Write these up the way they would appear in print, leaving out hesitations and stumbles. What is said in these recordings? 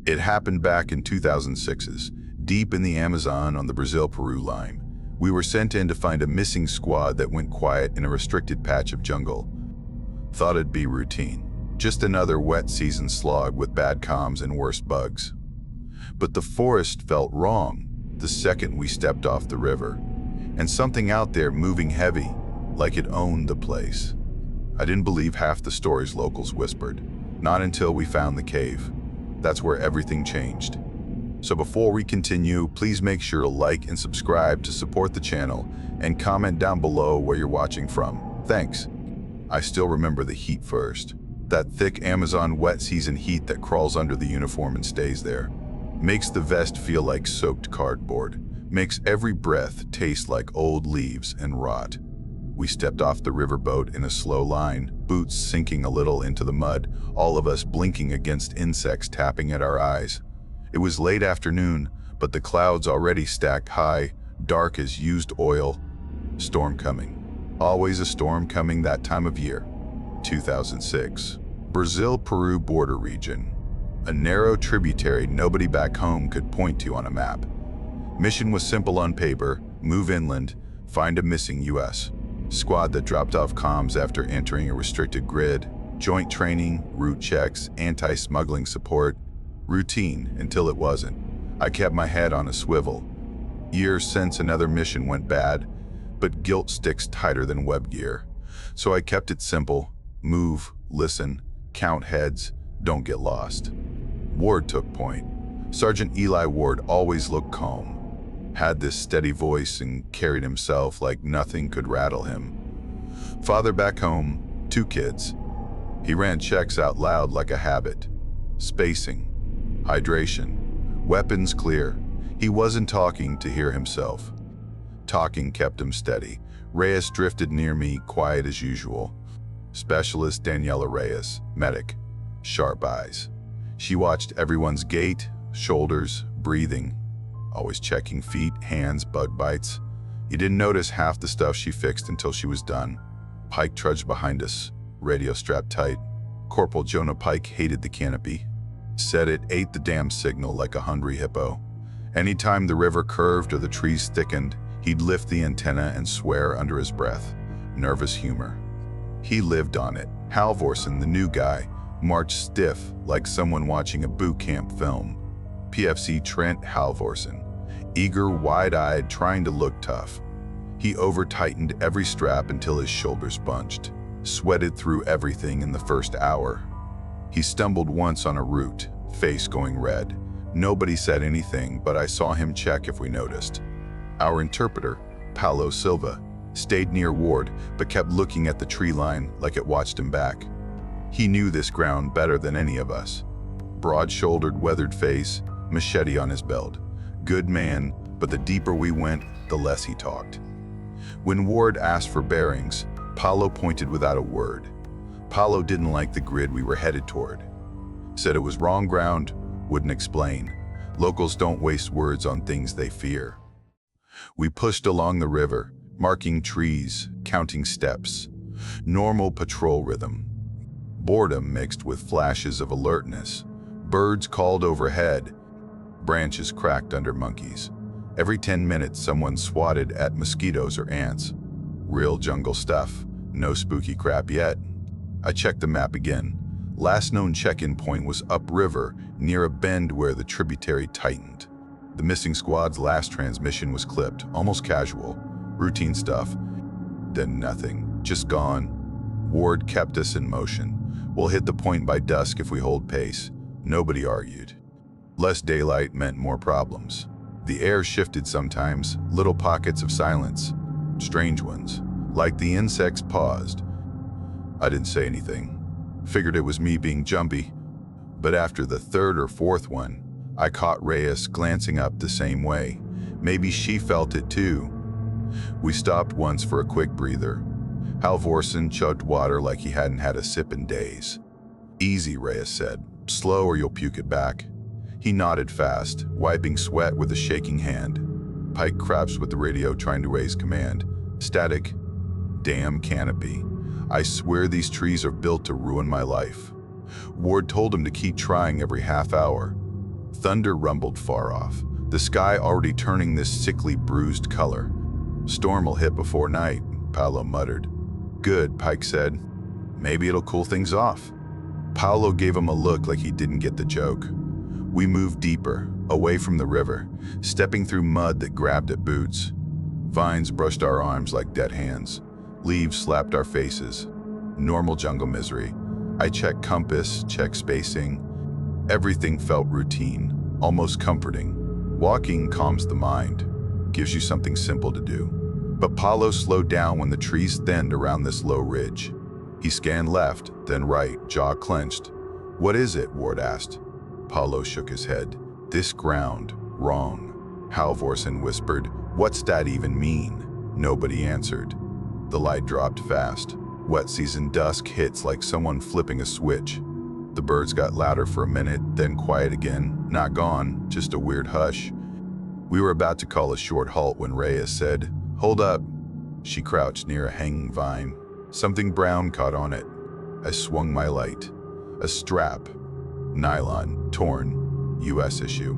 It happened back in 2006's, deep in the Amazon on the Brazil-Peru line. We were sent in to find a missing squad that went quiet in a restricted patch of jungle. Thought it'd be routine. Just another wet season slog with bad comms and worse bugs. But the forest felt wrong the second we stepped off the river, and something out there moving heavy, like it owned the place. I didn't believe half the stories locals whispered, not until we found the cave. That's where everything changed. So before we continue, please make sure to like and subscribe to support the channel, and comment down below where you're watching from. Thanks. I still remember the heat first. That thick Amazon wet season heat that crawls under the uniform and stays there. Makes the vest feel like soaked cardboard. Makes every breath taste like old leaves and rot. We stepped off the riverboat in a slow line, boots sinking a little into the mud, all of us blinking against insects tapping at our eyes. It was late afternoon, but the clouds already stacked high, dark as used oil. Storm coming. Always a storm coming that time of year. 2006. Brazil-Peru border region. A narrow tributary nobody back home could point to on a map. Mission was simple on paper: move inland, find a missing U.S. squad that dropped off comms after entering a restricted grid, joint training, route checks, anti-smuggling support. Routine until it wasn't. I kept my head on a swivel. Years since another mission went bad, but guilt sticks tighter than web gear. So I kept it simple: move, listen, count heads, don't get lost. Ward took point. Sergeant Eli Ward always looked calm, had this steady voice, and carried himself like nothing could rattle him. Father back home, 2 kids. He ran checks out loud like a habit. Spacing, hydration, weapons clear. He wasn't talking to hear himself. Talking kept him steady. Reyes drifted near me, quiet as usual. Specialist Daniela Reyes, medic, sharp eyes. She watched everyone's gait, shoulders, breathing, always checking feet, hands, bug bites. You didn't notice half the stuff she fixed until she was done. Pike trudged behind us, radio strapped tight. Corporal Jonah Pike hated the canopy. Said it ate the damn signal like a hungry hippo. Anytime the river curved or the trees thickened, he'd lift the antenna and swear under his breath. Nervous humor. He lived on it. Halvorsen, the new guy, marched stiff like someone watching a boot camp film. PFC Trent Halvorsen, eager, wide-eyed, trying to look tough. He over-tightened every strap until his shoulders bunched. Sweated through everything in the first hour. He stumbled once on a route, face going red. Nobody said anything, but I saw him check if we noticed. Our interpreter, Paulo Silva, stayed near Ward, but kept looking at the tree line like it watched him back. He knew this ground better than any of us. Broad-shouldered, weathered face, machete on his belt. Good man, but the deeper we went, the less he talked. When Ward asked for bearings, Paulo pointed without a word. Paulo didn't like the grid we were headed toward. Said it was wrong ground, wouldn't explain. Locals don't waste words on things they fear. We pushed along the river, marking trees, counting steps. Normal patrol rhythm. Boredom mixed with flashes of alertness. Birds called overhead. Branches cracked under monkeys. Every 10 minutes someone swatted at mosquitoes or ants. Real jungle stuff. No spooky crap yet. I checked the map again. Last known check-in point was upriver, near a bend where the tributary tightened. The missing squad's last transmission was clipped, almost casual. Routine stuff. Then nothing. Just gone. Ward kept us in motion. We'll hit the point by dusk if we hold pace. Nobody argued. Less daylight meant more problems. The air shifted sometimes, little pockets of silence. Strange ones. Like the insects paused. I didn't say anything. Figured it was me being jumpy. But after the 3rd or 4th one, I caught Reyes glancing up the same way. Maybe she felt it too. We stopped once for a quick breather. Halvorsen chugged water like he hadn't had a sip in days. Easy, Reyes said. Slow or you'll puke it back. He nodded fast, wiping sweat with a shaking hand. Pike craps with the radio trying to raise command. Static. Damn canopy. I swear these trees are built to ruin my life. Ward told him to keep trying every half hour. Thunder rumbled far off, the sky already turning this sickly bruised color. "Storm'll hit before night," Paolo muttered. "Good," Pike said. "Maybe it'll cool things off." Paolo gave him a look like he didn't get the joke. We moved deeper, away from the river, stepping through mud that grabbed at boots. Vines brushed our arms like dead hands. Leaves slapped our faces. Normal jungle misery. I checked compass, checked spacing. Everything felt routine, almost comforting. Walking calms the mind, gives you something simple to do. But Paolo slowed down when the trees thinned around this low ridge. He scanned left, then right, jaw clenched. "What is it?" Ward asked. Paolo shook his head. "This ground, wrong." Halvorsen whispered, "What's that even mean?" Nobody answered. The light dropped fast. Wet season dusk hits like someone flipping a switch. The birds got louder for a minute, then quiet again. Not gone, just a weird hush. We were about to call a short halt when Rhea said, "Hold up." She crouched near a hanging vine. Something brown caught on it. I swung my light. A strap. Nylon, torn, US issue.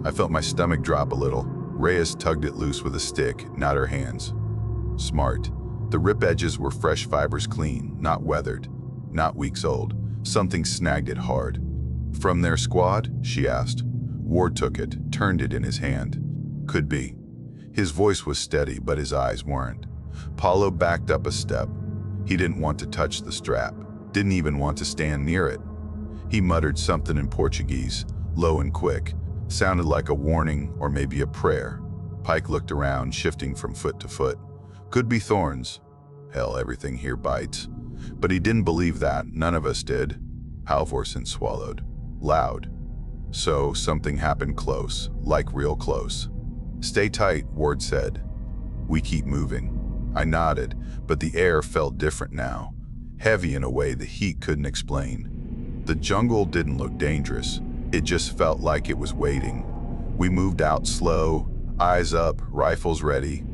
I felt my stomach drop a little. Reyes tugged it loose with a stick, not her hands. Smart. The rip edges were fresh fibers, clean, not weathered, not weeks old. Something snagged it hard. "From their squad?" she asked. Ward took it, turned it in his hand. "Could be." His voice was steady, but his eyes weren't. Paolo backed up a step. He didn't want to touch the strap, didn't even want to stand near it. He muttered something in Portuguese, low and quick, sounded like a warning or maybe a prayer. Pike looked around, shifting from foot to foot. Could be thorns. Hell, everything here bites. But he didn't believe that, none of us did. Halvorsen swallowed. Loud. So something happened close, like real close. "Stay tight," Ward said. "We keep moving." I nodded, but the air felt different now. Heavy in a way the heat couldn't explain. The jungle didn't look dangerous. It just felt like it was waiting. We moved out slow, eyes up, rifles ready.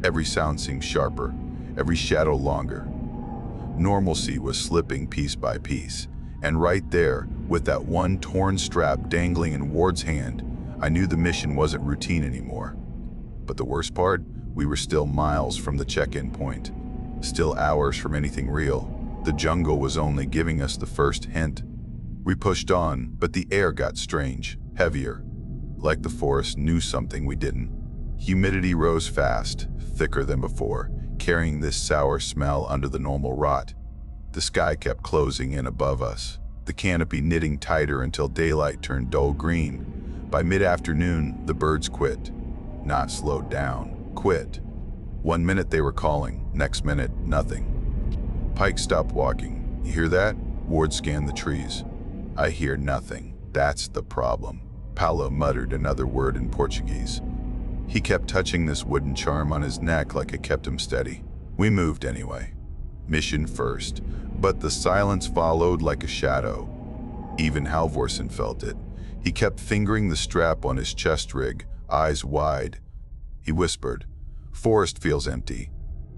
Every sound seemed sharper, every shadow longer. Normalcy was slipping piece by piece. And right there, with that one torn strap dangling in Ward's hand, I knew the mission wasn't routine anymore. But the worst part? We were still miles from the check-in point. Still hours from anything real. The jungle was only giving us the first hint. We pushed on, but the air got strange, heavier. Like the forest knew something we didn't. Humidity rose fast, thicker than before, carrying this sour smell under the normal rot. The sky kept closing in above us, the canopy knitting tighter until daylight turned dull green. By mid-afternoon, the birds quit. Not slowed down, quit. 1 minute they were calling, next minute, nothing. Pike stopped walking. "You hear that?" Ward scanned the trees. "I hear nothing. That's the problem." Paolo muttered another word in Portuguese. He kept touching this wooden charm on his neck like it kept him steady. We moved anyway. Mission first, but the silence followed like a shadow. Even Halvorsen felt it. He kept fingering the strap on his chest rig, eyes wide. He whispered, "Forest feels empty."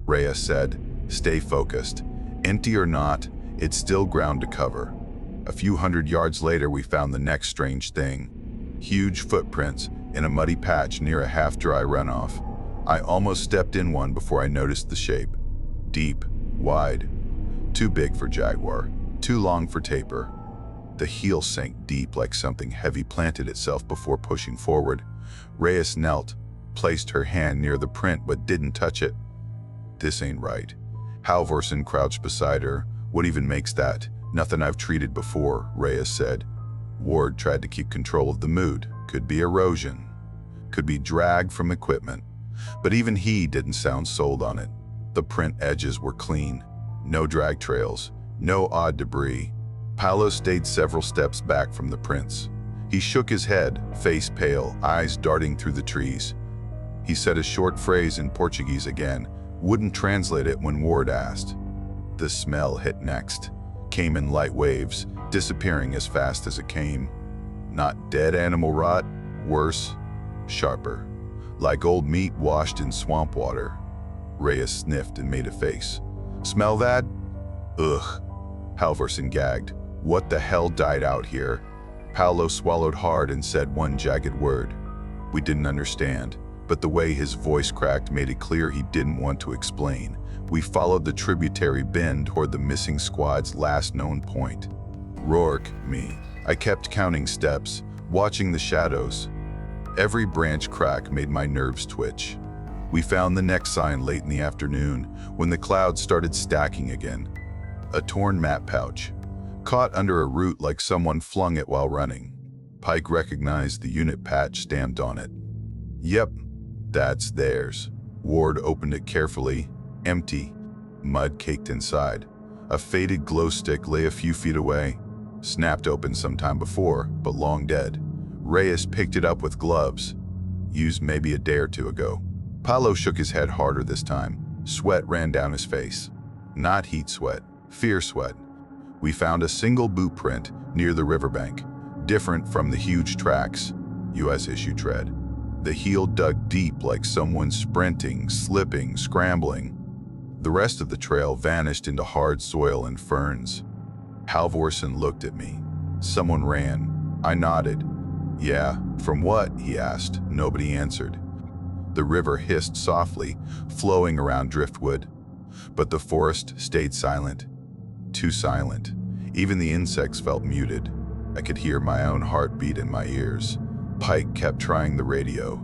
Rhea said, "Stay focused. Empty or not, it's still ground to cover." A few hundred yards later, we found the next strange thing. Huge footprints in a muddy patch near a half-dry runoff. I almost stepped in one before I noticed the shape. Deep, wide, too big for jaguar, too long for tapir. The heel sank deep like something heavy planted itself before pushing forward. Reyes knelt, placed her hand near the print but didn't touch it. "This ain't right." Halvorsen crouched beside her. "What even makes that?" "Nothing I've treated before," Reyes said. Ward tried to keep control of the mood. Could be erosion. Could be drag from equipment. But even he didn't sound sold on it. The print edges were clean. No drag trails. No odd debris. Paolo stayed several steps back from the prints. He shook his head, face pale, eyes darting through the trees. He said a short phrase in Portuguese again, wouldn't translate it when Ward asked. The smell hit next. Came in light waves, disappearing as fast as it came. Not dead animal rot, worse, sharper. Like old meat washed in swamp water. Reyes sniffed and made a face. "Smell that?" "Ugh." Halvorsen gagged. "What the hell died out here?" Paolo swallowed hard and said one jagged word. We didn't understand, but the way his voice cracked made it clear he didn't want to explain. We followed the tributary bend toward the missing squad's last known point. Rourke, me. I kept counting steps, watching the shadows. Every branch crack made my nerves twitch. We found the next sign late in the afternoon, when the clouds started stacking again. A torn map pouch, caught under a root like someone flung it while running. Pike recognized the unit patch stamped on it. Yep, that's theirs. Ward opened it carefully. Empty. Mud caked inside. A faded glow stick lay a few feet away. Snapped open sometime before, but long dead. Reyes picked it up with gloves. Used maybe a day or two ago. Paolo shook his head harder this time. Sweat ran down his face. Not heat sweat, fear sweat. We found a single boot print near the riverbank, different from the huge tracks, US-issue tread. The heel dug deep like someone sprinting, slipping, scrambling. The rest of the trail vanished into hard soil and ferns. Halvorsen looked at me. Someone ran. I nodded. Yeah, from what? He asked. Nobody answered. The river hissed softly, flowing around driftwood. But the forest stayed silent. Too silent. Even the insects felt muted. I could hear my own heartbeat in my ears. Pike kept trying the radio.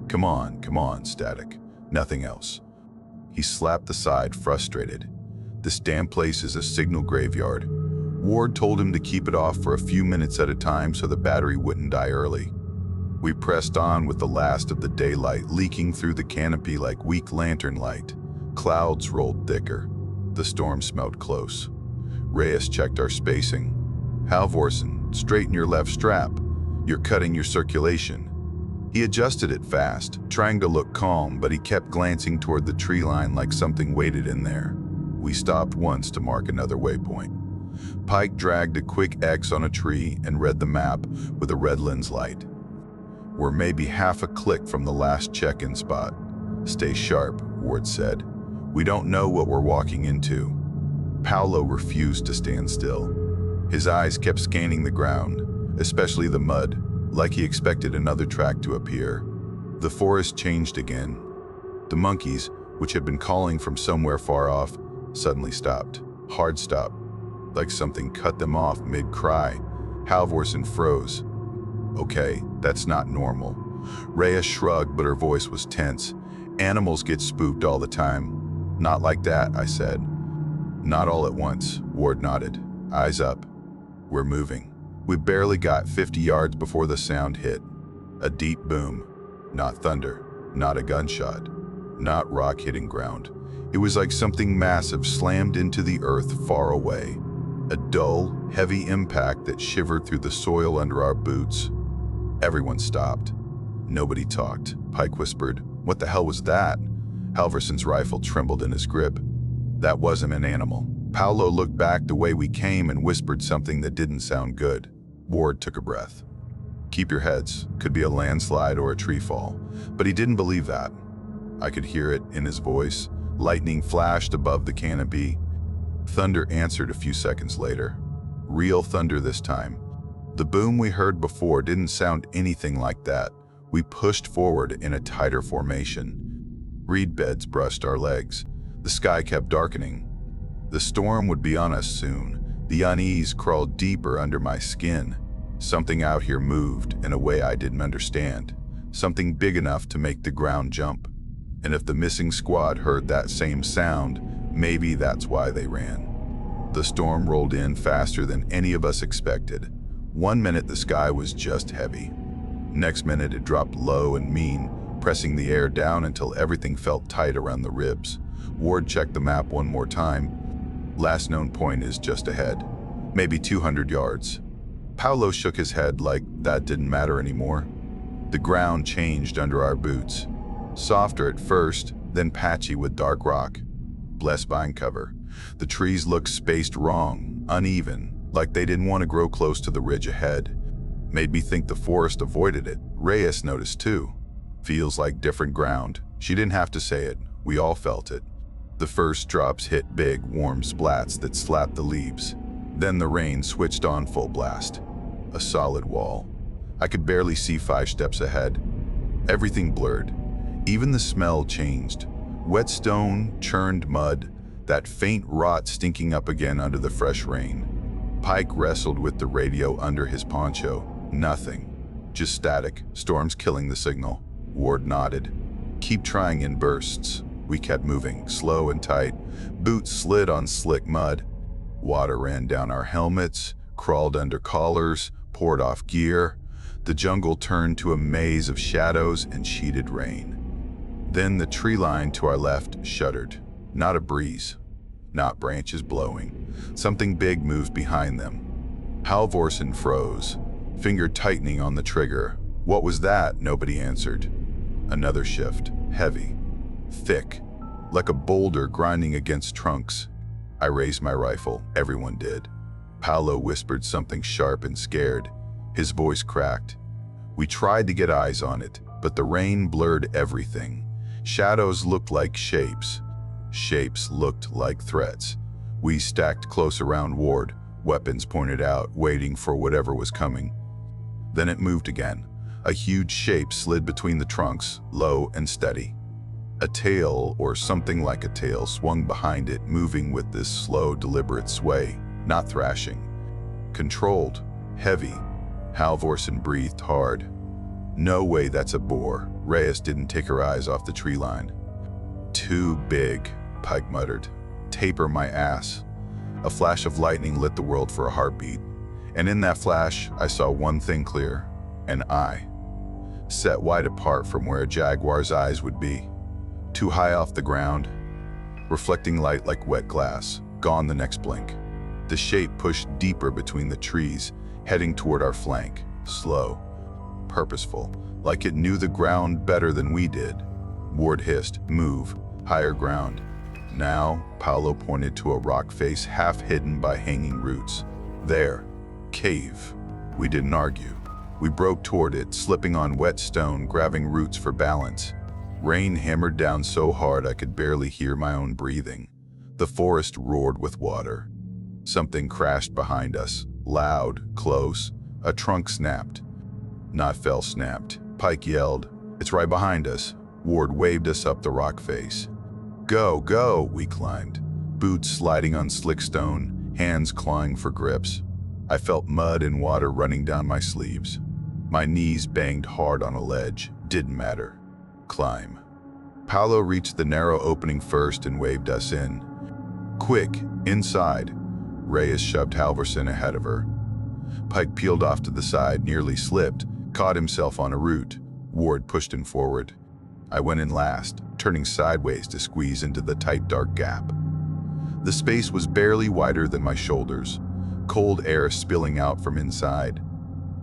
Come on, static. Nothing else. He slapped the side, frustrated. This damn place is a signal graveyard. Ward told him to keep it off for a few minutes at a time so the battery wouldn't die early. We pressed on with the last of the daylight leaking through the canopy like weak lantern light. Clouds rolled thicker. The storm smelled close. Reyes checked our spacing. Halvorsen, straighten your left strap. You're cutting your circulation. He adjusted it fast, trying to look calm, but he kept glancing toward the tree line like something waited in there. We stopped once to mark another waypoint. Pike dragged a quick X on a tree and read the map with a red lens light. We're maybe half a click from the last check-in spot. Stay sharp, Ward said. We don't know what we're walking into. Paolo refused to stand still. His eyes kept scanning the ground, especially the mud, like he expected another track to appear. The forest changed again. The monkeys, which had been calling from somewhere far off, suddenly stopped. Hard stop, like something cut them off mid-cry. Halvorsen froze. Okay, that's not normal. Rhea shrugged, but her voice was tense. Animals get spooked all the time. Not like that, I said. Not all at once, Ward nodded. Eyes up. We're moving. We barely got 50 yards before the sound hit. A deep boom. Not thunder. Not a gunshot. Not rock hitting ground. It was like something massive slammed into the earth far away. A dull, heavy impact that shivered through the soil under our boots. Everyone stopped. Nobody talked. Pike whispered, "What the hell was that?" Halvorsen's rifle trembled in his grip. That wasn't an animal. Paolo looked back the way we came and whispered something that didn't sound good. Ward took a breath. Keep your heads. Could be a landslide or a tree fall. But he didn't believe that. I could hear it in his voice. Lightning flashed above the canopy. Thunder answered a few seconds later. Real thunder this time. The boom we heard before didn't sound anything like that. We pushed forward in a tighter formation. Reed beds brushed our legs. The sky kept darkening. The storm would be on us soon. The unease crawled deeper under my skin. Something out here moved in a way I didn't understand. Something big enough to make the ground jump. And if the missing squad heard that same sound, maybe that's why they ran. The storm rolled in faster than any of us expected. 1 minute the sky was just heavy. Next minute it dropped low and mean, pressing the air down until everything felt tight around the ribs. Ward checked the map one more time. Last known point is just ahead, maybe 200 yards. Paolo shook his head like that didn't matter anymore. The ground changed under our boots. Softer at first, then patchy with dark rock. Less vine cover. The trees looked spaced wrong, uneven, like they didn't want to grow close to the ridge ahead. Made me think the forest avoided it. Reyes noticed too. Feels like different ground. She didn't have to say it. We all felt it. The first drops hit big, warm splats that slapped the leaves. Then the rain switched on full blast. a solid wall. I could barely see 5 steps ahead. Everything blurred. Even the smell changed. Wet stone, churned mud, that faint rot stinking up again under the fresh rain. Pike wrestled with the radio under his poncho. Nothing. Just static, storms killing the signal. Ward nodded. Keep trying in bursts. We kept moving, slow and tight. Boots slid on slick mud. Water ran down our helmets, crawled under collars, poured off gear. The jungle turned to a maze of shadows and sheeted rain. Then the tree line to our left shuddered. Not a breeze, not branches blowing. Something big moved behind them. Halvorsen froze, finger tightening on the trigger. What was that? Nobody answered. Another shift, heavy, thick, like a boulder grinding against trunks. I raised my rifle. Everyone did. Paolo whispered something sharp and scared. His voice cracked. We tried to get eyes on it, but the rain blurred everything. Shadows looked like shapes. Shapes looked like threats. We stacked close around Ward, weapons pointed out, waiting for whatever was coming. Then it moved again. A huge shape slid between the trunks, low and steady. A tail, or something like a tail, swung behind it, moving with this slow, deliberate sway, not thrashing. Controlled, heavy. Halvorsen breathed hard. No way that's a boar. Reyes didn't take her eyes off the tree line. Too big, Pike muttered. Taper my ass. A flash of lightning lit the world for a heartbeat. And in that flash, I saw one thing clear. An eye. Set wide apart from where a jaguar's eyes would be. Too high off the ground. Reflecting light like wet glass. Gone the next blink. The shape pushed deeper between the trees, heading toward our flank. Slow. Purposeful. Like it knew the ground better than we did. Ward hissed, move. Higher ground. Now, Paolo pointed to a rock face half hidden by hanging roots. There. Cave. We didn't argue. We broke toward it, slipping on wet stone, grabbing roots for balance. Rain hammered down so hard I could barely hear my own breathing. The forest roared with water. Something crashed behind us. Loud, close. A trunk snapped. Not fell snapped. Pike yelled, "It's right behind us." Ward waved us up the rock face. Go, go, we climbed. Boots sliding on slick stone, hands clawing for grips. I felt mud and water running down my sleeves. My knees banged hard on a ledge. Didn't matter. Climb. Paolo reached the narrow opening first and waved us in. Quick, inside. Reyes shoved Halvorsen ahead of her. Pike peeled off to the side, nearly slipped, caught himself on a root. Ward pushed him forward. I went in last, turning sideways to squeeze into the tight, dark gap. The space was barely wider than my shoulders, cold air spilling out from inside.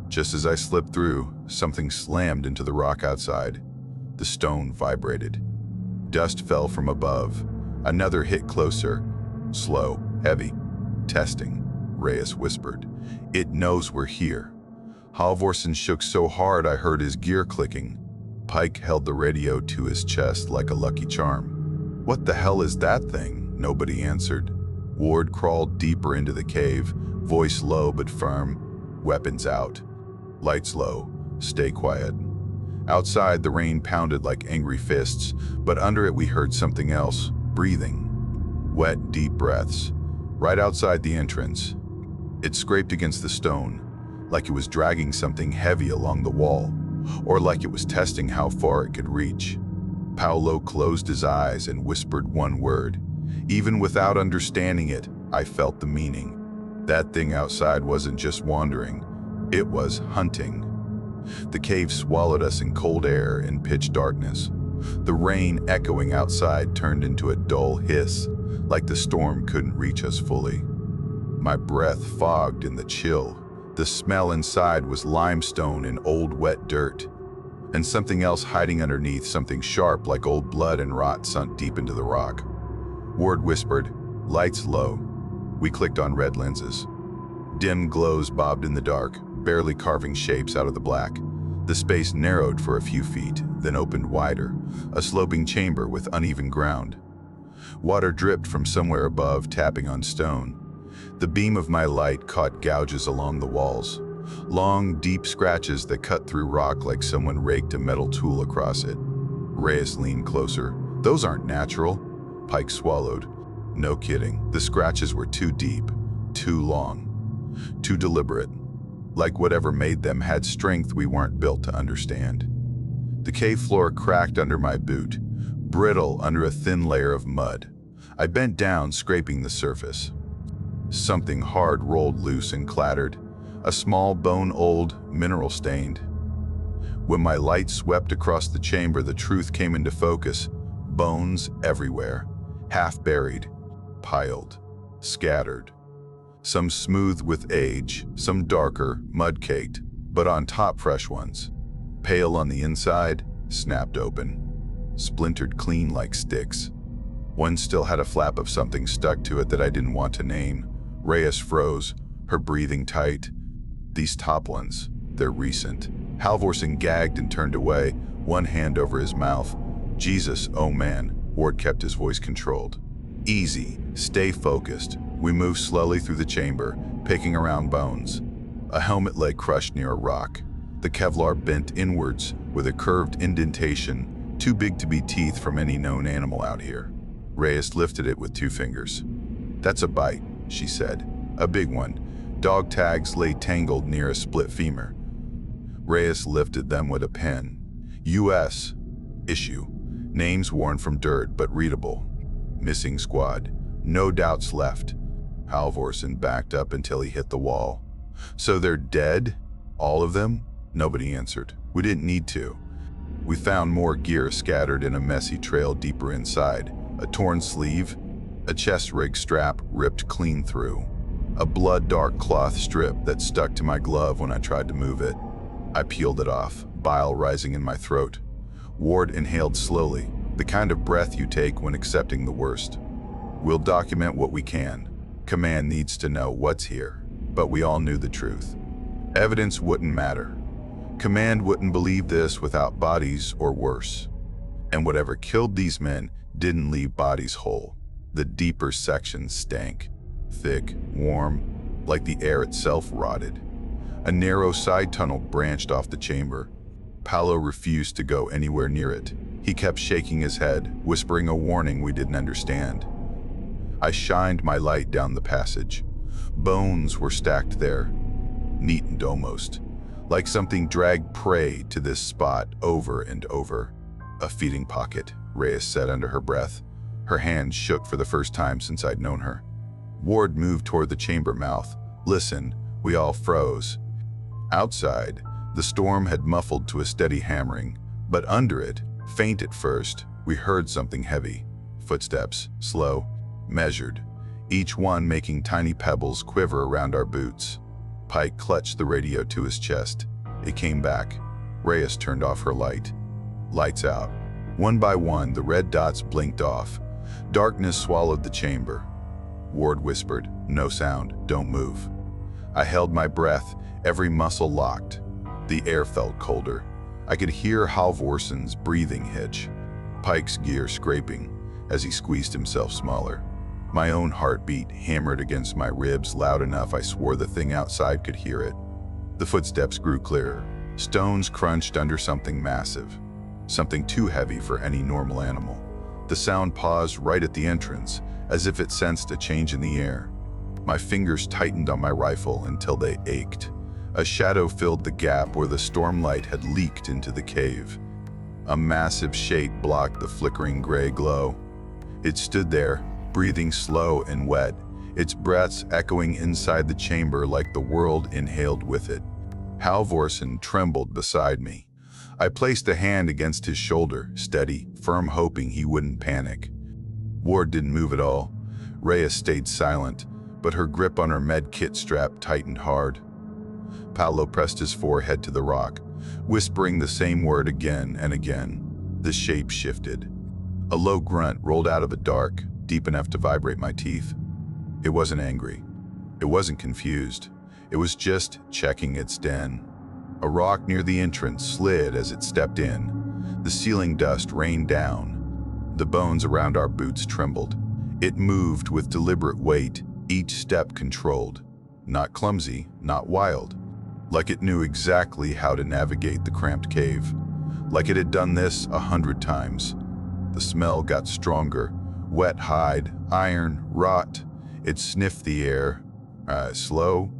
Just as I slipped through, something slammed into the rock outside. The stone vibrated. Dust fell from above. Another hit closer. Slow, heavy. Testing, Reyes whispered. It knows we're here. Halvorsen shook so hard I heard his gear clicking. Pike held the radio to his chest like a lucky charm. What the hell is that thing? Nobody answered. Ward crawled deeper into the cave, voice low but firm. Weapons out. Lights low. Stay quiet. Outside, the rain pounded like angry fists, but under it we heard something else. Breathing. Wet, deep breaths. Right outside the entrance. It scraped against the stone, like it was dragging something heavy along the wall, or like it was testing how far it could reach. Paolo closed his eyes and whispered one word. Even without understanding it, I felt the meaning. That thing outside wasn't just wandering, it was hunting. The cave swallowed us in cold air and pitch darkness. The rain echoing outside turned into a dull hiss, like the storm couldn't reach us fully. My breath fogged in the chill. The smell inside was limestone and old wet dirt, and something else hiding underneath, something sharp like old blood and rot sunk deep into the rock. Ward whispered, lights low. We clicked on red lenses. Dim glows bobbed in the dark, barely carving shapes out of the black. The space narrowed for a few feet, then opened wider, a sloping chamber with uneven ground. Water dripped from somewhere above, tapping on stone. The beam of my light caught gouges along the walls. Long, deep scratches that cut through rock like someone raked a metal tool across it. Reyes leaned closer. "Those aren't natural." Pike swallowed. "No kidding. The scratches were too deep, too long, too deliberate. Like whatever made them had strength we weren't built to understand." The cave floor cracked under my boot, brittle under a thin layer of mud. I bent down, scraping the surface. Something hard rolled loose and clattered, a small bone-old, mineral-stained. When my light swept across the chamber, the truth came into focus. Bones everywhere, half-buried, piled, scattered. Some smooth with age, some darker, mud-caked, but on top fresh ones. Pale on the inside, snapped open, splintered clean like sticks. One still had a flap of something stuck to it that I didn't want to name. Reyes froze, her breathing tight. "These top ones, they're recent." Halvorsen gagged and turned away, one hand over his mouth. "Jesus, oh man." Ward kept his voice controlled. "Easy, stay focused." We moved slowly through the chamber, picking around bones. A helmet lay crushed near a rock. The Kevlar bent inwards with a curved indentation, too big to be teeth from any known animal out here. Reyes lifted it with 2 fingers. "That's a bite," she said. "A big one." Dog tags lay tangled near a split femur. Reyes lifted them with a pen. U.S. issue. Names worn from dirt, but readable. Missing squad. No doubts left. Halvorsen backed up until he hit the wall. "So they're dead? All of them?" Nobody answered. We didn't need to. We found more gear scattered in a messy trail deeper inside. A torn sleeve, a chest rig strap ripped clean through, a blood-dark cloth strip that stuck to my glove when I tried to move it. I peeled it off, bile rising in my throat. Ward inhaled slowly, the kind of breath you take when accepting the worst. "We'll document what we can. Command needs to know what's here." But we all knew the truth. Evidence wouldn't matter. Command wouldn't believe this without bodies or worse. And whatever killed these men didn't leave bodies whole. The deeper sections stank, thick, warm, like the air itself rotted. A narrow side tunnel branched off the chamber. Paolo refused to go anywhere near it. He kept shaking his head, whispering a warning we didn't understand. I shined my light down the passage. Bones were stacked there, neatened almost, like something dragged prey to this spot over and over. "A feeding pocket," Reyes said under her breath. Her hand shook for the first time since I'd known her. Ward moved toward the chamber mouth. "Listen." We all froze. Outside, the storm had muffled to a steady hammering, but under it, faint at first, we heard something heavy. Footsteps, slow, measured, each one making tiny pebbles quiver around our boots. Pike clutched the radio to his chest. It came back. Reyes turned off her light. Lights out. One by one, the red dots blinked off. Darkness swallowed the chamber. Ward whispered, "No sound, don't move." I held my breath, every muscle locked. The air felt colder. I could hear Halvorsen's breathing hitch, Pike's gear scraping as he squeezed himself smaller. My own heartbeat hammered against my ribs loud enough I swore the thing outside could hear it. The footsteps grew clearer. Stones crunched under something massive, something too heavy for any normal animal. The sound paused right at the entrance, as if it sensed a change in the air. My fingers tightened on my rifle until they ached. A shadow filled the gap where the stormlight had leaked into the cave. A massive shade blocked the flickering gray glow. It stood there, breathing slow and wet, its breaths echoing inside the chamber like the world inhaled with it. Halvorsen trembled beside me. I placed a hand against his shoulder, steady, firm, hoping he wouldn't panic. Ward didn't move at all. Reyes stayed silent, but her grip on her med kit strap tightened hard. Paolo pressed his forehead to the rock, whispering the same word again and again. The shape shifted. A low grunt rolled out of the dark, deep enough to vibrate my teeth. It wasn't angry. It wasn't confused. It was just checking its den. A rock near the entrance slid as it stepped in. The ceiling dust rained down. The bones around our boots trembled. It moved with deliberate weight, each step controlled. Not clumsy, not wild. like it knew exactly how to navigate the cramped cave, like it had done this 100 times. The smell got stronger, wet hide, iron, rot. It sniffed the air, slow,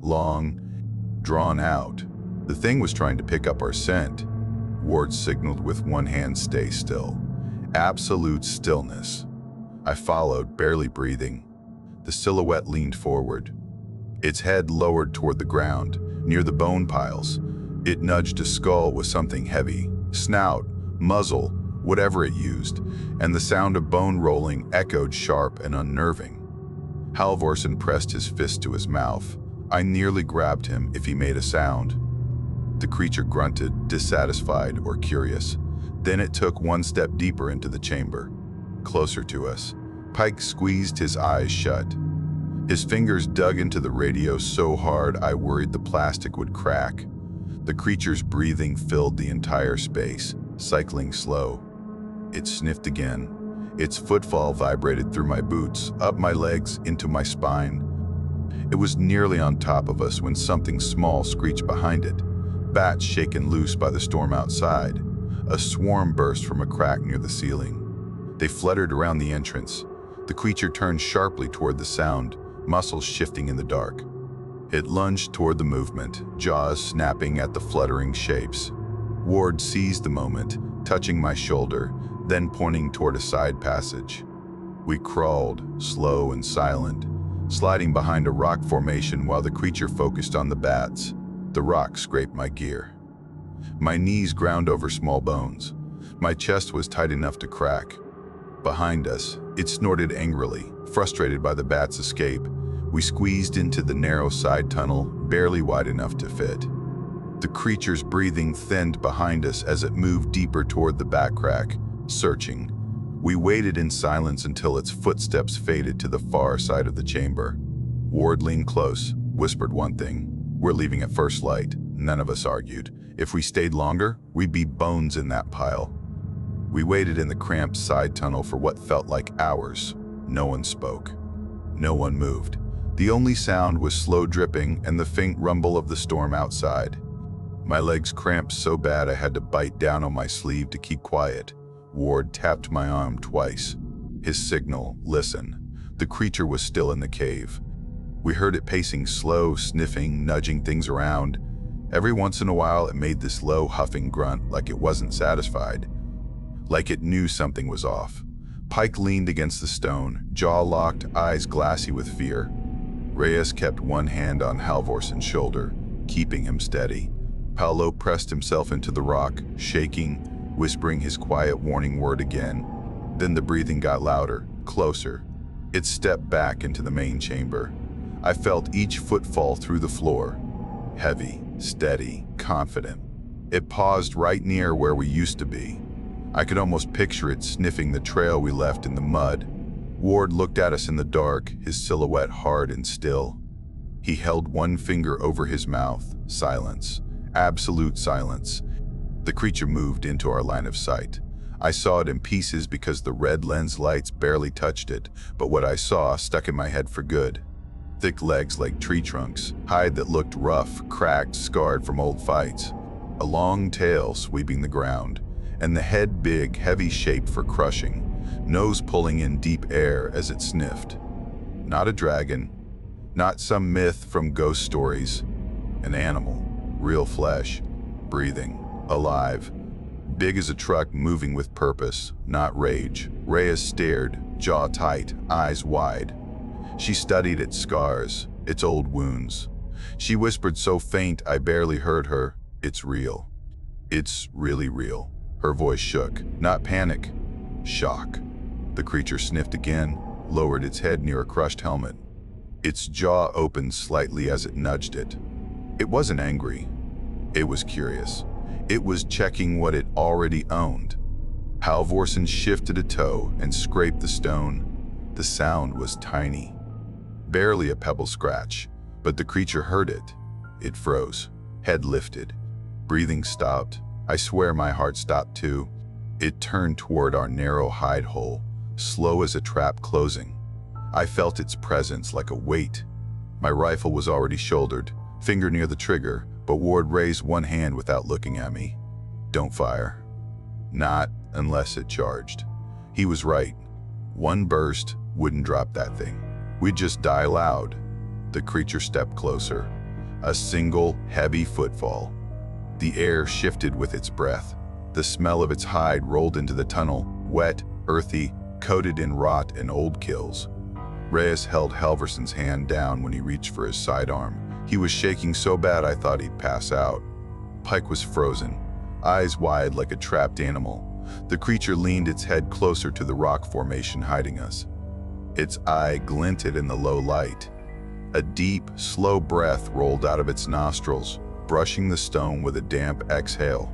long, drawn out. The thing was trying to pick up our scent. Ward signaled with one hand, "Stay still." Absolute stillness. I followed, barely breathing. The silhouette leaned forward, its head lowered toward the ground, near the bone piles. It nudged a skull with something heavy, snout, muzzle, whatever it used, and the sound of bone rolling echoed sharp and unnerving. Halvorsen pressed his fist to his mouth. I nearly grabbed him if he made a sound. The creature grunted, dissatisfied or curious. Then it took one step deeper into the chamber, closer to us. Pike squeezed his eyes shut. His fingers dug into the radio so hard I worried the plastic would crack. The creature's breathing filled the entire space, cycling slow. It sniffed again. Its footfall vibrated through my boots, up my legs, into my spine. It was nearly on top of us when something small screeched behind it. Bats shaken loose by the storm outside. A swarm burst from a crack near the ceiling. They fluttered around the entrance. The creature turned sharply toward the sound, muscles shifting in the dark. It lunged toward the movement, jaws snapping at the fluttering shapes. Ward seized the moment, touching my shoulder, then pointing toward a side passage. We crawled, slow and silent, sliding behind a rock formation while the creature focused on the bats. The rock scraped my gear. My knees ground over small bones. My chest was tight enough to crack. Behind us, it snorted angrily, frustrated by the bat's escape. We squeezed into the narrow side tunnel, barely wide enough to fit. The creature's breathing thinned behind us as it moved deeper toward the back crack, searching. We waited in silence until its footsteps faded to the far side of the chamber. Ward leaned close, whispered one thing. "We're leaving at first light." None of us argued. If we stayed longer, we'd be bones in that pile. We waited in the cramped side tunnel for what felt like hours. No one spoke. No one moved. The only sound was slow dripping and the faint rumble of the storm outside. My legs cramped so bad I had to bite down on my sleeve to keep quiet. Ward tapped my arm twice. His signal, listen. The creature was still in the cave. We heard it pacing slow, sniffing, nudging things around. Every once in a while it made this low, huffing grunt like it wasn't satisfied, like it knew something was off. Pike leaned against the stone, jaw locked, eyes glassy with fear. Reyes kept one hand on Halvorsen's shoulder, keeping him steady. Paolo pressed himself into the rock, shaking, whispering his quiet warning word again. Then the breathing got louder, closer. It stepped back into the main chamber. I felt each footfall through the floor. Heavy, steady, confident. It paused right near where we used to be. I could almost picture it sniffing the trail we left in the mud. Ward looked at us in the dark, his silhouette hard and still. He held one finger over his mouth. Silence. Absolute silence. The creature moved into our line of sight. I saw it in pieces because the red lens lights barely touched it, but what I saw stuck in my head for good. Thick legs like tree trunks, hide that looked rough, cracked, scarred from old fights. A long tail sweeping the ground, and the head big, heavy shape for crushing, nose pulling in deep air as it sniffed. Not a dragon, not some myth from ghost stories. An animal, real flesh, breathing, alive. Big as a truck, moving with purpose, not rage. Reyes stared, jaw tight, eyes wide. She studied its scars, its old wounds. She whispered so faint I barely heard her, "It's real. It's really real." Her voice shook, not panic, shock. The creature sniffed again, lowered its head near a crushed helmet. Its jaw opened slightly as it nudged it. It wasn't angry. It was curious. It was checking what it already owned. Halvorsen shifted a toe and scraped the stone. The sound was tiny. Barely a pebble scratch, but the creature heard it. It froze, head lifted. Breathing stopped. I swear my heart stopped too. It turned toward our narrow hide hole, slow as a trap closing. I felt its presence like a weight. My rifle was already shouldered, finger near the trigger, but Ward raised one hand without looking at me. "Don't fire. Not unless it charged." He was right. One burst wouldn't drop that thing. We'd just die loud. The creature stepped closer. A single, heavy footfall. The air shifted with its breath. The smell of its hide rolled into the tunnel, wet, earthy, coated in rot and old kills. Reyes held Halverson's hand down when he reached for his sidearm. He was shaking so bad I thought he'd pass out. Pike was frozen, eyes wide like a trapped animal. The creature leaned its head closer to the rock formation hiding us. Its eye glinted in the low light. A deep, slow breath rolled out of its nostrils, brushing the stone with a damp exhale.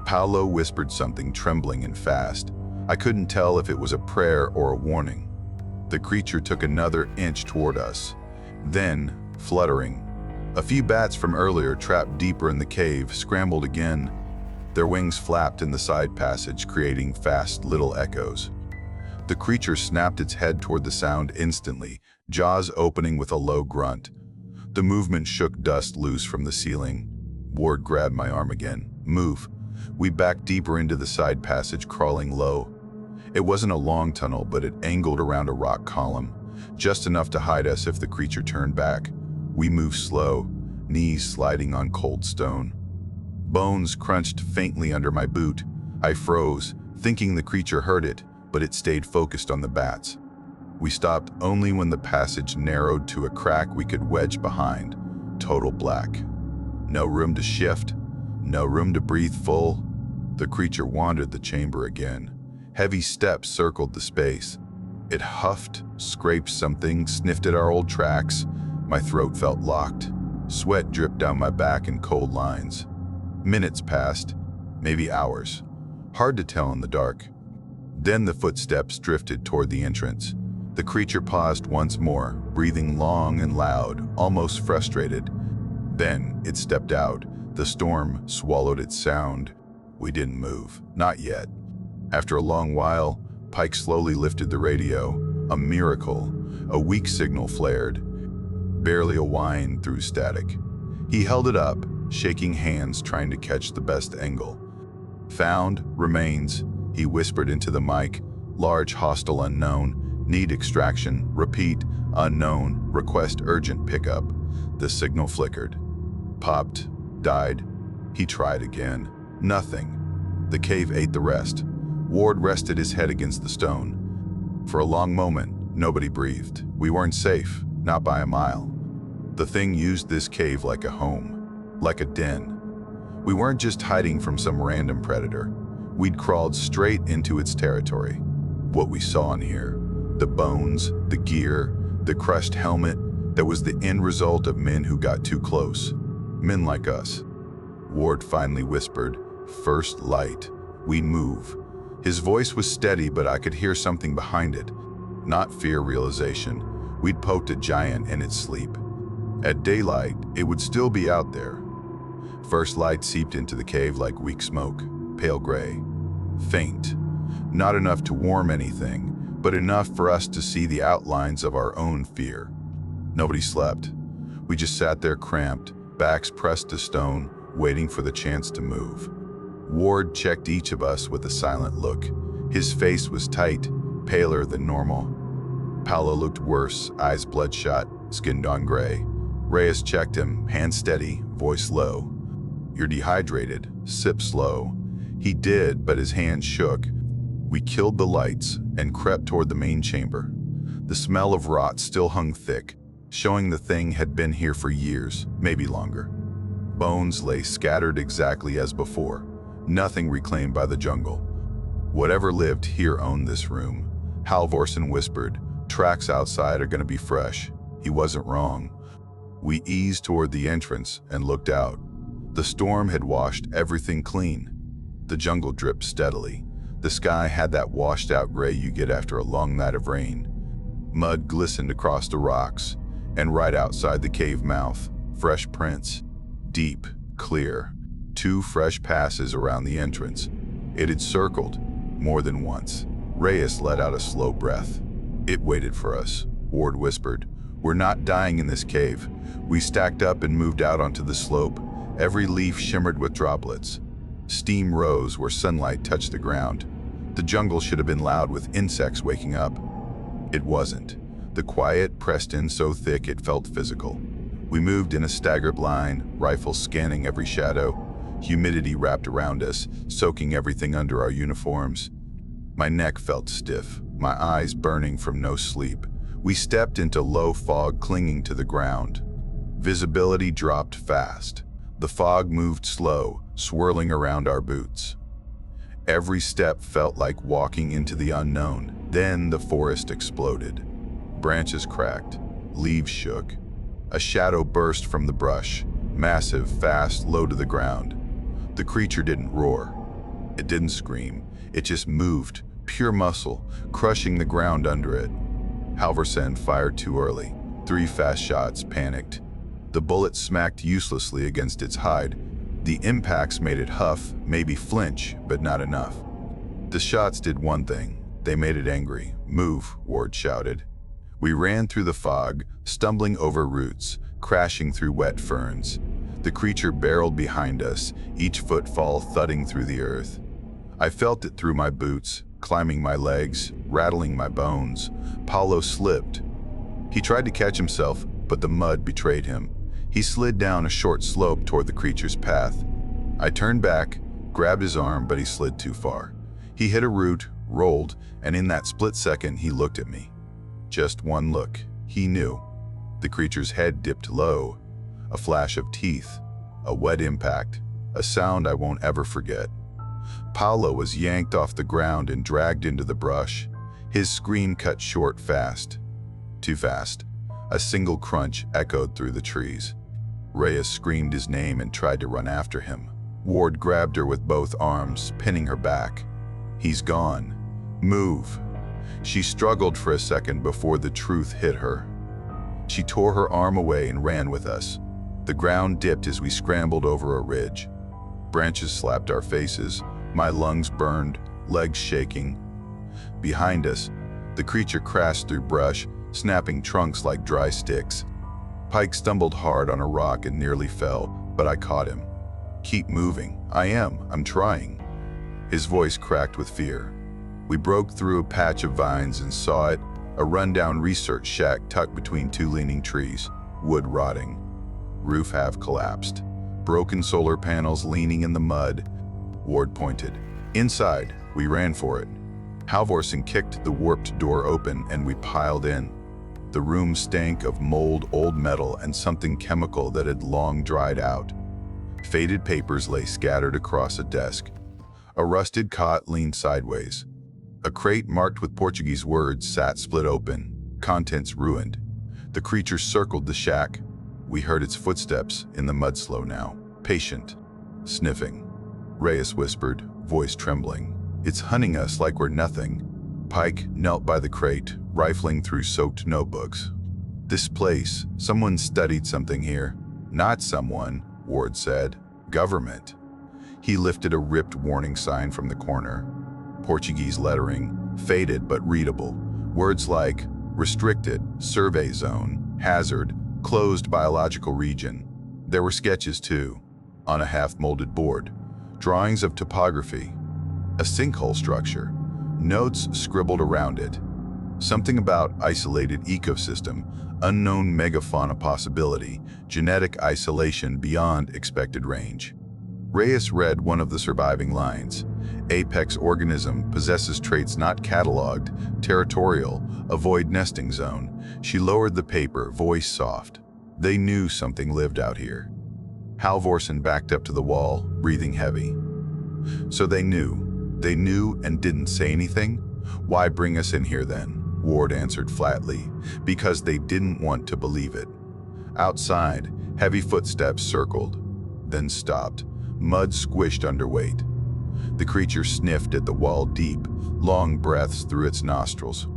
Paolo whispered something trembling and fast. I couldn't tell if it was a prayer or a warning. The creature took another inch toward us. Then, fluttering, a few bats from earlier trapped deeper in the cave scrambled again. Their wings flapped in the side passage, creating fast little echoes. The creature snapped its head toward the sound instantly, jaws opening with a low grunt. The movement shook dust loose from the ceiling. Ward grabbed my arm again. "Move." We backed deeper into the side passage, crawling low. It wasn't a long tunnel, but it angled around a rock column, just enough to hide us if the creature turned back. We moved slow, knees sliding on cold stone. Bones crunched faintly under my boot. I froze, thinking the creature heard it, but it stayed focused on the bats. We stopped only when the passage narrowed to a crack we could wedge behind. Total black. No room to shift, no room to breathe full. The creature wandered the chamber again. Heavy steps circled the space. It huffed, scraped something, sniffed at our old tracks. My throat felt locked. Sweat dripped down my back in cold lines. Minutes passed, maybe hours. Hard to tell in the dark. Then the footsteps drifted toward the entrance. The creature paused once more, breathing long and loud, almost frustrated. Then it stepped out. The storm swallowed its sound. We didn't move, not yet. After a long while, Pike slowly lifted the radio. A miracle. A weak signal flared. Barely a whine through static. He held it up, shaking hands trying to catch the best angle. "Found, remains," he whispered into the mic. "Large hostile unknown. Need extraction. Repeat, unknown. Request urgent pickup." The signal flickered. Popped. Died. He tried again. Nothing. The cave ate the rest. Ward rested his head against the stone. For a long moment, nobody breathed. We weren't safe, not by a mile. The thing used this cave like a home, like a den. We weren't just hiding from some random predator. We'd crawled straight into its territory. What we saw in here, the bones, the gear, the crushed helmet, that was the end result of men who got too close. Men like us. Ward finally whispered, "First light. We move." His voice was steady, but I could hear something behind it. Not fear, realization. We'd poked a giant in its sleep. At daylight, it would still be out there. First light seeped into the cave like weak smoke, pale gray. Faint. Not enough to warm anything, but enough for us to see the outlines of our own fear. Nobody slept. We just sat there cramped, backs pressed to stone, waiting for the chance to move. Ward checked each of us with a silent look. His face was tight, paler than normal. Paolo looked worse, eyes bloodshot, skin gone gray. Reyes checked him, hand steady, voice low. "You're dehydrated. Sip slow." He did, but his hand shook. We killed the lights and crept toward the main chamber. The smell of rot still hung thick, showing the thing had been here for years, maybe longer. Bones lay scattered exactly as before, nothing reclaimed by the jungle. Whatever lived here owned this room. Halvorsen whispered, "Tracks outside are going to be fresh." He wasn't wrong. We eased toward the entrance and looked out. The storm had washed everything clean. The jungle dripped steadily. The sky had that washed-out gray you get after a long night of rain. Mud glistened across the rocks, and right outside the cave mouth, fresh prints. Deep, clear. 2 fresh passes around the entrance. It had circled, more than once. Reyes let out a slow breath. "It waited for us," Ward whispered. "We're not dying in this cave." We stacked up and moved out onto the slope. Every leaf shimmered with droplets. Steam rose where sunlight touched the ground. The jungle should have been loud with insects waking up. It wasn't. The quiet pressed in so thick it felt physical. We moved in a staggered line, rifles scanning every shadow. Humidity wrapped around us, soaking everything under our uniforms. My neck felt stiff, my eyes burning from no sleep. We stepped into low fog clinging to the ground. Visibility dropped fast. The fog moved slow, swirling around our boots. Every step felt like walking into the unknown. Then the forest exploded. Branches cracked, leaves shook. A shadow burst from the brush, massive, fast, low to the ground. The creature didn't roar. It didn't scream. It just moved, pure muscle, crushing the ground under it. Halvorsen fired too early. 3 fast shots, panicked. The bullet smacked uselessly against its hide. The impacts made it huff, maybe flinch, but not enough. The shots did one thing. They made it angry. "Move," Ward shouted. We ran through the fog, stumbling over roots, crashing through wet ferns. The creature barreled behind us, each footfall thudding through the earth. I felt it through my boots, climbing my legs, rattling my bones. Paulo slipped. He tried to catch himself, but the mud betrayed him. He slid down a short slope toward the creature's path. I turned back, grabbed his arm, but he slid too far. He hit a root, rolled, and in that split second he looked at me. Just one look. He knew. The creature's head dipped low. A flash of teeth. A wet impact. A sound I won't ever forget. Paulo was yanked off the ground and dragged into the brush. His scream cut short fast. Too fast. A single crunch echoed through the trees. Reyes screamed his name and tried to run after him. Ward grabbed her with both arms, pinning her back. "He's gone. Move." She struggled for a second before the truth hit her. She tore her arm away and ran with us. The ground dipped as we scrambled over a ridge. Branches slapped our faces, my lungs burned, legs shaking. Behind us, the creature crashed through brush, snapping trunks like dry sticks. Pike stumbled hard on a rock and nearly fell, but I caught him. "Keep moving. I'm trying." His voice cracked with fear. We broke through a patch of vines and saw it, a rundown research shack tucked between 2 leaning trees, wood rotting. Roof half collapsed. Broken solar panels leaning in the mud. Ward pointed. "Inside." We ran for it. Halvorsen kicked the warped door open and we piled in. The room stank of mold, old metal, and something chemical that had long dried out. Faded papers lay scattered across a desk. A rusted cot leaned sideways. A crate marked with Portuguese words sat split open, contents ruined. The creature circled the shack. We heard its footsteps in the mud slow now, patient, sniffing. Reyes whispered, voice trembling. "It's hunting us like we're nothing." Pike knelt by the crate, rifling through soaked notebooks. "This place, someone studied something here." "Not someone," Ward said. "Government." He lifted a ripped warning sign from the corner. Portuguese lettering, faded but readable. Words like restricted, survey zone, hazard, closed biological region. There were sketches too, on a half-molded board. Drawings of topography. A sinkhole structure. Notes scribbled around it. Something about isolated ecosystem, unknown megafauna possibility, genetic isolation beyond expected range. Reyes read one of the surviving lines. Apex organism possesses traits not cataloged, territorial, avoid nesting zone. She lowered the paper, voice soft. They knew something lived out here. Halvorsen backed up to the wall, breathing heavy. So they knew. They knew and didn't say anything? Why bring us in here then? Ward answered flatly. Because they didn't want to believe it. Outside, heavy footsteps circled, then stopped. Mud squished under weight. The creature sniffed at the wall deep, long breaths through its nostrils.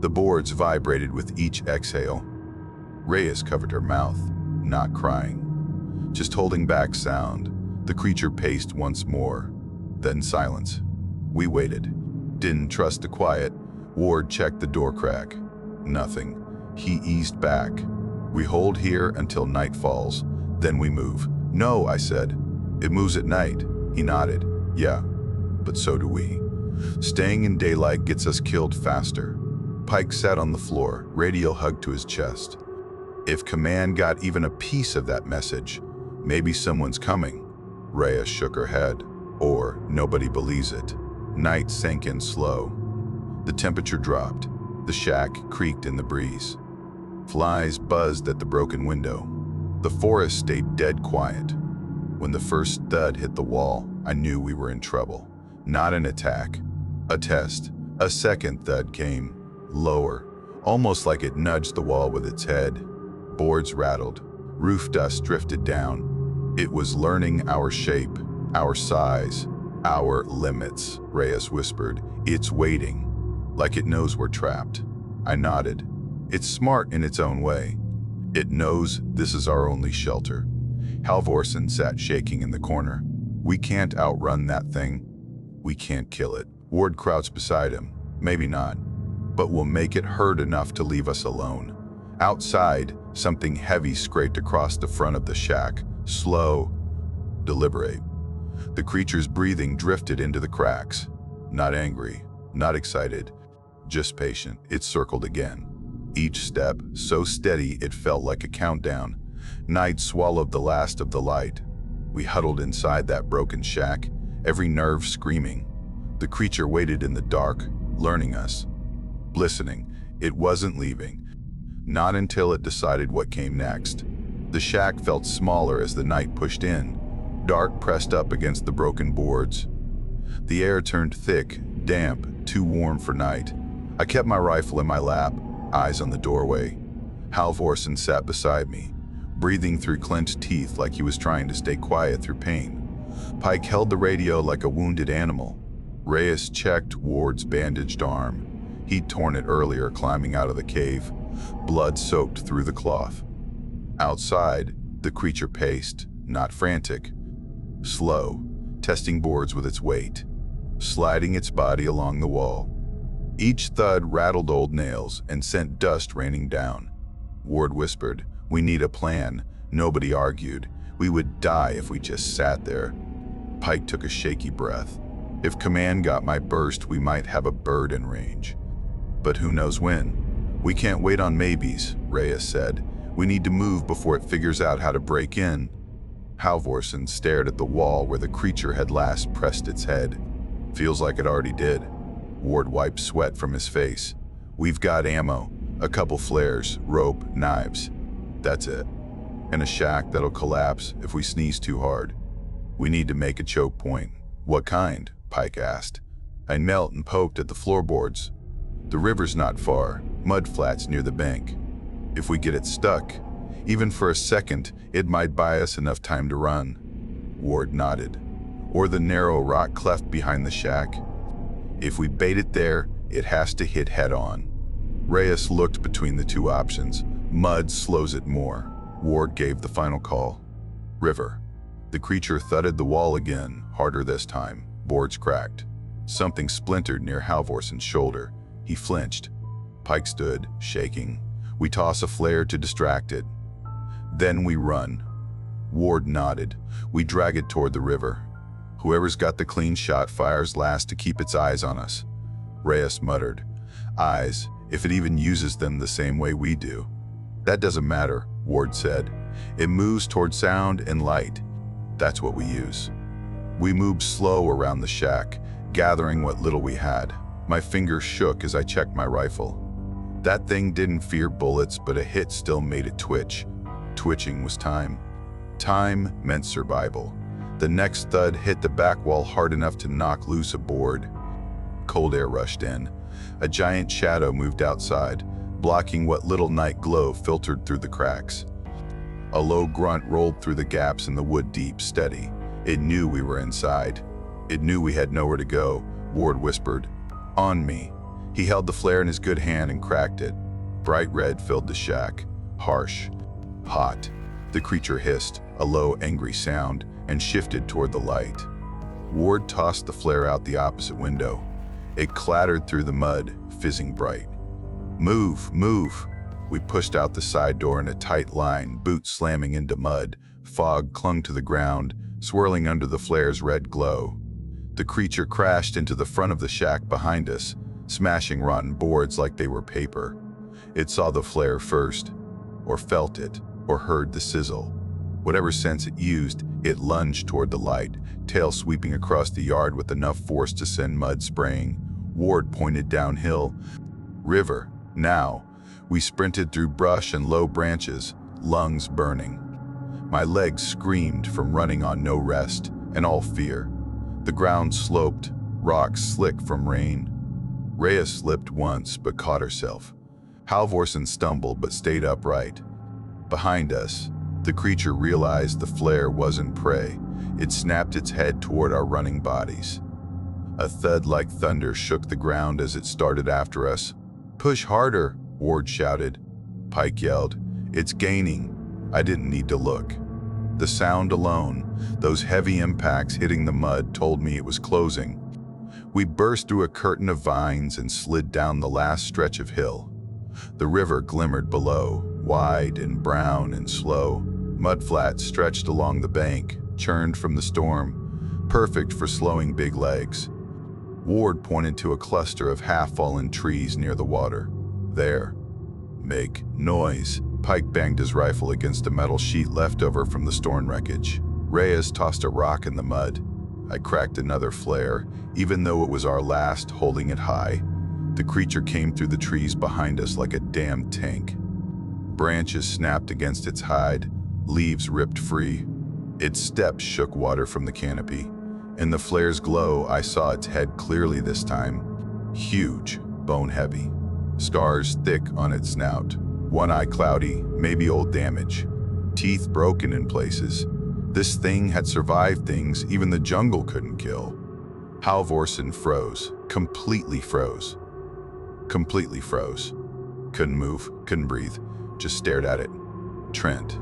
The boards vibrated with each exhale. Reyes covered her mouth, not crying, just holding back sound. The creature paced once more, then silence. We waited. Didn't trust the quiet. Ward checked the door crack. Nothing. He eased back. We hold here until night falls, then we move. No, I said. It moves at night. He nodded. Yeah, but so do we. Staying in daylight gets us killed faster. Pike sat on the floor, radio hugged to his chest. If Command got even a piece of that message, maybe someone's coming. Rhea shook her head. Or nobody believes it. Night sank in slow. The temperature dropped. The shack creaked in the breeze. Flies buzzed at the broken window. The forest stayed dead quiet. When the first thud hit the wall, I knew we were in trouble. Not an attack. A test. A second thud came. Lower. Almost like it nudged the wall with its head. Boards rattled. Roof dust drifted down. It was learning our shape, our size, our limits, Reyes whispered. It's waiting. Like it knows we're trapped. I nodded. It's smart in its own way. It knows this is our only shelter. Halvorsen sat shaking in the corner. We can't outrun that thing. We can't kill it. Ward crouched beside him. Maybe not. But we'll make it hurt enough to leave us alone. Outside, something heavy scraped across the front of the shack. Slow. Deliberate. The creature's breathing drifted into the cracks. Not angry. Not excited. Just patient. It circled again. Each step, so steady it felt like a countdown. Night swallowed the last of the light. We huddled inside that broken shack, every nerve screaming. The creature waited in the dark, learning us. Listening. It wasn't leaving. Not until it decided what came next. The shack felt smaller as the night pushed in. Dark pressed up against the broken boards. The air turned thick, damp, too warm for night. I kept my rifle in my lap, eyes on the doorway. Halvorsen sat beside me, breathing through clenched teeth like he was trying to stay quiet through pain. Pike held the radio like a wounded animal. Reyes checked Ward's bandaged arm. He'd torn it earlier climbing out of the cave, blood soaked through the cloth. Outside, the creature paced, not frantic. Slow, testing boards with its weight, sliding its body along the wall. Each thud rattled old nails and sent dust raining down. Ward whispered, "We need a plan." Nobody argued. We would die if we just sat there. Pike took a shaky breath. If Command got my burst, we might have a bird in range. But who knows when? We can't wait on maybes, Reyes said. We need to move before it figures out how to break in. Halvorsen stared at the wall where the creature had last pressed its head. Feels like it already did. Ward wiped sweat from his face. We've got ammo, a couple flares, rope, knives. That's it. And a shack that'll collapse if we sneeze too hard. We need to make a choke point. What kind? Pike asked. I knelt and poked at the floorboards. The river's not far, mud flats near the bank. If we get it stuck, even for a second, it might buy us enough time to run. Ward nodded. Or the narrow rock cleft behind the shack. If we bait it there, it has to hit head on. Reyes looked between the two options. Mud slows it more. Ward gave the final call. River. The creature thudded the wall again, harder this time. Boards cracked. Something splintered near Halvorsen's shoulder. He flinched. Pike stood, shaking. We toss a flare to distract it. Then we run. Ward nodded. We drag it toward the river. Whoever's got the clean shot fires last to keep its eyes on us. Reyes muttered. Eyes, if it even uses them the same way we do. That doesn't matter, Ward said. It moves toward sound and light. That's what we use. We moved slow around the shack, gathering what little we had. My fingers shook as I checked my rifle. That thing didn't fear bullets, but a hit still made it twitch. Twitching was time. Time meant survival. The next thud hit the back wall hard enough to knock loose a board. Cold air rushed in. A giant shadow moved outside, blocking what little night glow filtered through the cracks. A low grunt rolled through the gaps in the wood deep, steady. It knew we were inside. It knew we had nowhere to go, Ward whispered. On me. He held the flare in his good hand and cracked it. Bright red filled the shack. Harsh. Hot. The creature hissed, a low, angry sound, and shifted toward the light. Ward tossed the flare out the opposite window. It clattered through the mud, fizzing bright. Move, move. We pushed out the side door in a tight line, boots slamming into mud, Fog clung to the ground, swirling under the flare's red glow. The creature crashed into the front of the shack behind us, smashing rotten boards like they were paper. It saw the flare first, or felt it, or heard the sizzle. Whatever sense it used, it lunged toward the light, tail sweeping across the yard with enough force to send mud spraying. Ward pointed downhill. River, now. We sprinted through brush and low branches, lungs burning. My legs screamed from running on no rest and all fear. The ground sloped, rocks slick from rain. Rhea slipped once but caught herself. Halvorsen stumbled but stayed upright. Behind us, the creature realized the flare wasn't prey. It snapped its head toward our running bodies. A thud like thunder shook the ground as it started after us. "Push harder," Ward shouted. Pike yelled, "It's gaining." I didn't need to look. The sound alone, those heavy impacts hitting the mud, told me it was closing. We burst through a curtain of vines and slid down the last stretch of hill. The river glimmered below, wide and brown and slow. Mudflats stretched along the bank, churned from the storm, perfect for slowing big legs. Ward pointed to a cluster of half-fallen trees near the water. "There. Make noise." Pike banged his rifle against a metal sheet left over from the storm wreckage. Reyes tossed a rock in the mud. I cracked another flare, even though it was our last, holding it high. The creature came through the trees behind us like a damn tank. Branches snapped against its hide, leaves ripped free. Its steps shook water from the canopy. In the flare's glow, I saw its head clearly this time. Huge, bone-heavy. Scars thick on its snout. One eye cloudy, maybe old damage. Teeth broken in places. This thing had survived things even the jungle couldn't kill. Halvorsen froze. Completely froze. Completely froze. Couldn't move, couldn't breathe. Just stared at it. "Trent."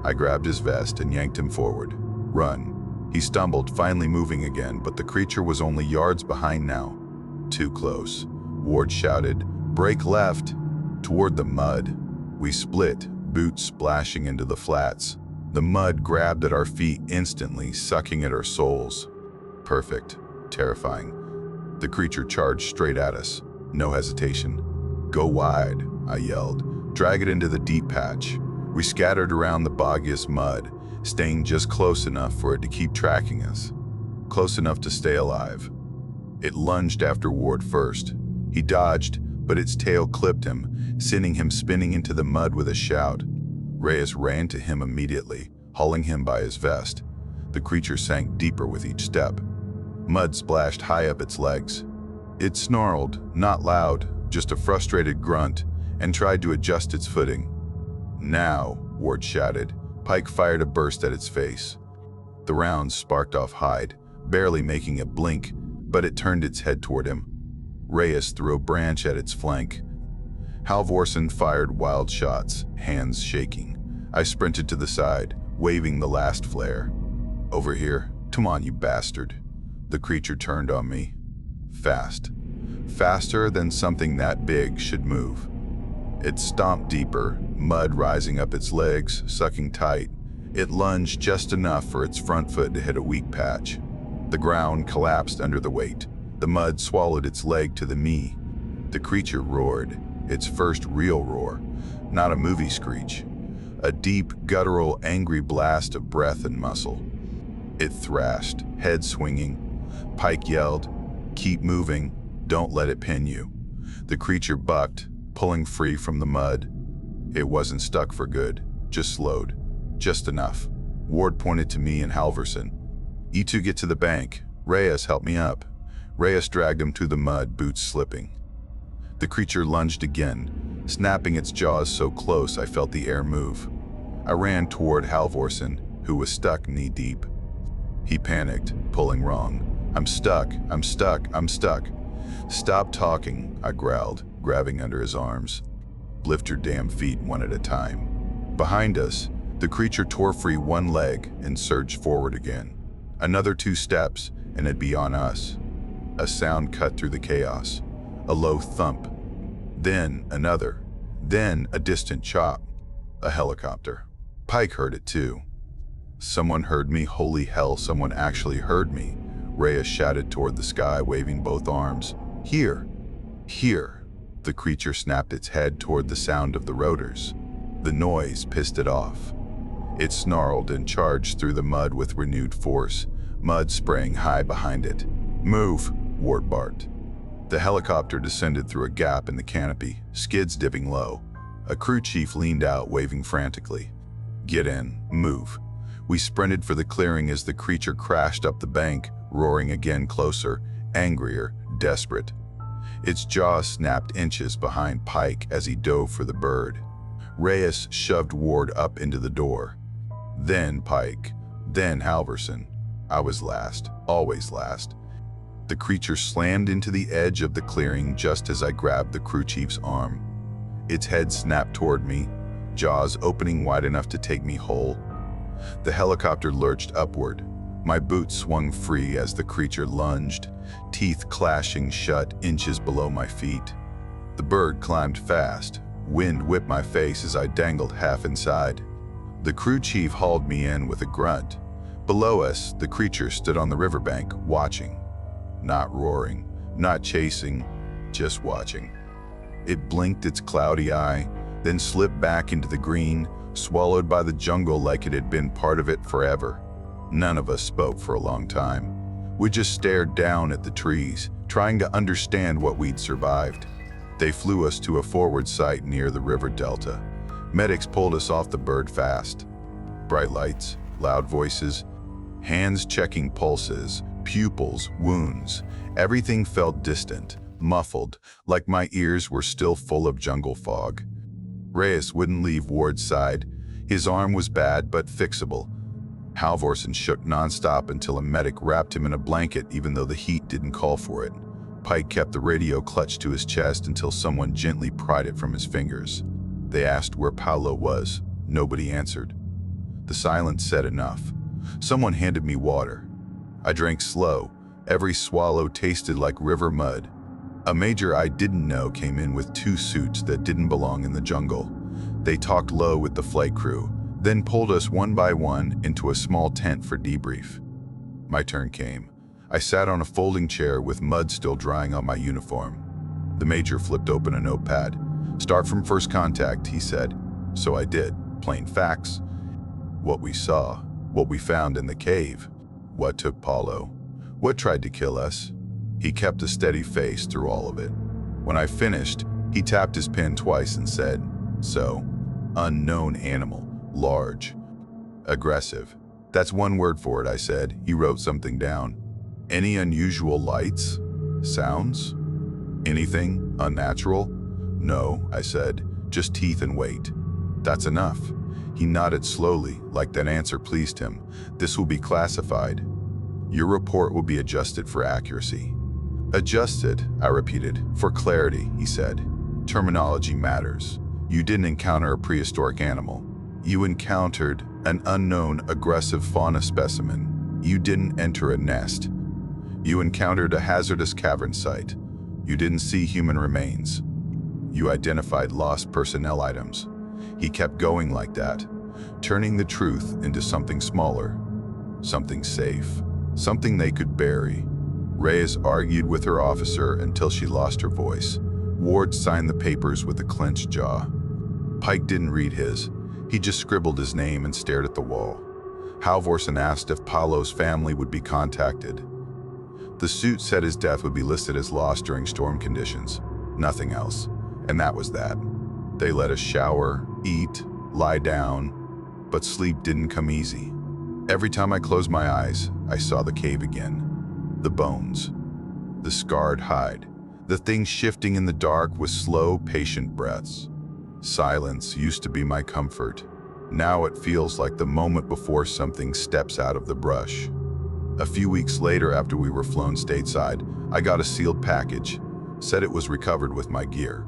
I grabbed his vest and yanked him forward. "Run." He stumbled, finally moving again, but the creature was only yards behind now. "Too close." Ward shouted, "Break left." Toward the mud. We split, boots splashing into the flats. The mud grabbed at our feet instantly, sucking at our souls. Perfect. Terrifying. The creature charged straight at us. No hesitation. "Go wide," I yelled. "Drag it into the deep patch." We scattered around the boggiest mud, staying just close enough for it to keep tracking us. Close enough to stay alive. It lunged after Ward first. He dodged, but its tail clipped him, sending him spinning into the mud with a shout. Reyes ran to him immediately, hauling him by his vest. The creature sank deeper with each step. Mud splashed high up its legs. It snarled, not loud, just a frustrated grunt, and tried to adjust its footing. "Now," Ward shouted. Pike fired a burst at its face. The rounds sparked off hide, barely making it blink, but it turned its head toward him. Reyes threw a branch at its flank. Halvorsen fired wild shots, hands shaking. I sprinted to the side, waving the last flare. "Over here. Come on, you bastard." The creature turned on me. Fast. Faster than something that big should move. It stomped deeper, mud rising up its legs, sucking tight. It lunged just enough for its front foot to hit a weak patch. The ground collapsed under the weight. The mud swallowed its leg to the knee. The creature roared, its first real roar, not a movie screech. A deep, guttural, angry blast of breath and muscle. It thrashed, head swinging. Pike yelled, "Keep moving, don't let it pin you." The creature bucked, pulling free from the mud. It wasn't stuck for good, just slowed. Just enough. Ward pointed to me and Halvorsen. "You two get to the bank. Reyes, help me up." Reyes dragged him to the mud, boots slipping. The creature lunged again, snapping its jaws so close I felt the air move. I ran toward Halvorsen, who was stuck knee-deep. He panicked, pulling wrong. I'm stuck, I'm stuck, I'm stuck." "Stop talking," I growled, grabbing under his arms. "Lift your damn feet one at a time." Behind us, the creature tore free one leg and surged forward again. Another 2 steps, and it'd be on us. A sound cut through the chaos. A low thump. Then another. Then a distant chop. A helicopter. Pike heard it too. Someone heard me. Holy hell, someone actually heard me. Reyes shouted toward the sky, waving both arms. Here! Here! The creature snapped its head toward the sound of the rotors. The noise pissed it off. It snarled and charged through the mud with renewed force, mud spraying high behind it. Move! Wart barked. The helicopter descended through a gap in the canopy, skids dipping low. A crew chief leaned out, waving frantically. Get in. Move. We sprinted for the clearing as the creature crashed up the bank, roaring again, closer, angrier, desperate. Its jaws snapped inches behind Pike as he dove for the bird. Reyes shoved Ward up into the door. Then Pike. Then Halverson. I was last, always last. The creature slammed into the edge of the clearing just as I grabbed the crew chief's arm. Its head snapped toward me, jaws opening wide enough to take me whole. The helicopter lurched upward. My boots swung free as the creature lunged, teeth clashing shut inches below my feet. The bird climbed fast. Wind whipped my face as I dangled half inside. The crew chief hauled me in with a grunt. Below us, the creature stood on the riverbank, watching. Not roaring, not chasing, just watching. It blinked its cloudy eye, then slipped back into the green, swallowed by the jungle like it had been part of it forever. None of us spoke for a long time. We just stared down at the trees, trying to understand what we'd survived. They flew us to a forward site near the river delta. Medics pulled us off the bird fast. Bright lights, loud voices, hands checking pulses, pupils, wounds. Everything felt distant, muffled, like my ears were still full of jungle fog. Reyes wouldn't leave Ward's side. His arm was bad but fixable. Halvorsen shook nonstop until a medic wrapped him in a blanket even though the heat didn't call for it. Pike kept the radio clutched to his chest until someone gently pried it from his fingers. They asked where Paolo was. Nobody answered. The silence said enough. Someone handed me water. I drank slow. Every swallow tasted like river mud. A major I didn't know came in with 2 suits that didn't belong in the jungle. They talked low with the flight crew, then pulled us one by one into a small tent for debrief. My turn came. I sat on a folding chair with mud still drying on my uniform. The major flipped open a notepad. Start from first contact, he said. So I did. Plain facts. What we saw, what we found in the cave, what took Paulo, what tried to kill us. He kept a steady face through all of it. When I finished, he tapped his pen twice and said, so, unknown animal, large, aggressive. That's one word for it, I said. He wrote something down. Any unusual lights? Sounds? Anything unnatural? No, I said, just teeth and weight. That's enough. He nodded slowly, like that answer pleased him. This will be classified. Your report will be adjusted for accuracy. Adjusted, I repeated, for clarity, he said. Terminology matters. You didn't encounter a prehistoric animal. You encountered an unknown aggressive fauna specimen. You didn't enter a nest. You encountered a hazardous cavern site. You didn't see human remains. You identified lost personnel items. He kept going like that, turning the truth into something smaller, something safe, something they could bury. Reyes argued with her officer until she lost her voice. Ward signed the papers with a clenched jaw. Pike didn't read his. He just scribbled his name and stared at the wall. Halvorsen asked if Paulo's family would be contacted. The suit said his death would be listed as lost during storm conditions. Nothing else. And that was that. They let us shower, eat, lie down, but sleep didn't come easy. Every time I closed my eyes, I saw the cave again. The bones, the scarred hide, the thing shifting in the dark with slow, patient breaths. Silence used to be my comfort. Now it feels like the moment before something steps out of the brush. A few weeks later, after we were flown stateside, I got a sealed package, said it was recovered with my gear.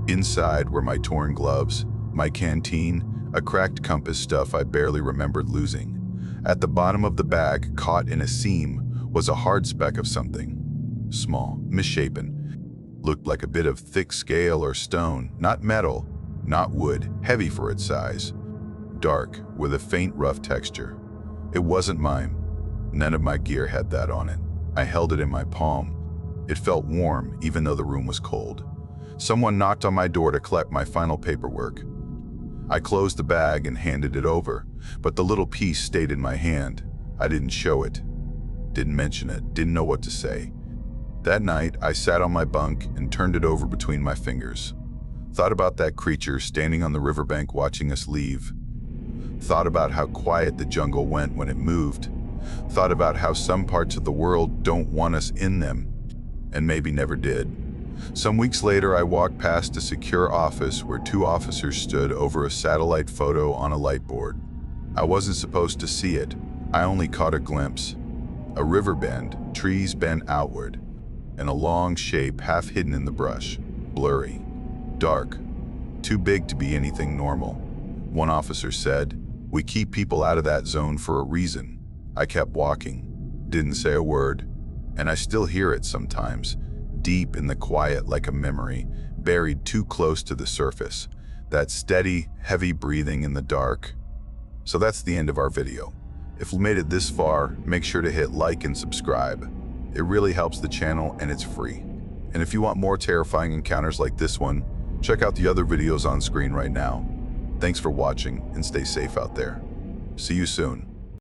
Inside were my torn gloves, my canteen, a cracked compass stuff I barely remembered losing. At the bottom of the bag, caught in a seam, was a hard speck of something. Small, misshapen, looked like a bit of thick scale or stone, not metal, not wood, heavy for its size. Dark, with a faint rough texture. It wasn't mine. None of my gear had that on it. I held it in my palm. It felt warm, even though the room was cold. Someone knocked on my door to collect my final paperwork. I closed the bag and handed it over, but the little piece stayed in my hand. I didn't show it, didn't mention it, didn't know what to say. That night, I sat on my bunk and turned it over between my fingers. Thought about that creature standing on the riverbank watching us leave. Thought about how quiet the jungle went when it moved. Thought about how some parts of the world don't want us in them, and maybe never did. Some weeks later, I walked past a secure office where 2 officers stood over a satellite photo on a light board. I wasn't supposed to see it. I only caught a glimpse. A river bend, trees bent outward, and a long shape half hidden in the brush. Blurry, dark, too big to be anything normal. One officer said, "We keep people out of that zone for a reason." I kept walking, didn't say a word, and I still hear it sometimes, deep in the quiet like a memory, buried too close to the surface. That steady, heavy breathing in the dark. So that's the end of our video. If you made it this far, make sure to hit like and subscribe. It really helps the channel and it's free. And if you want more terrifying encounters like this one, check out the other videos on screen right now. Thanks for watching and stay safe out there. See you soon.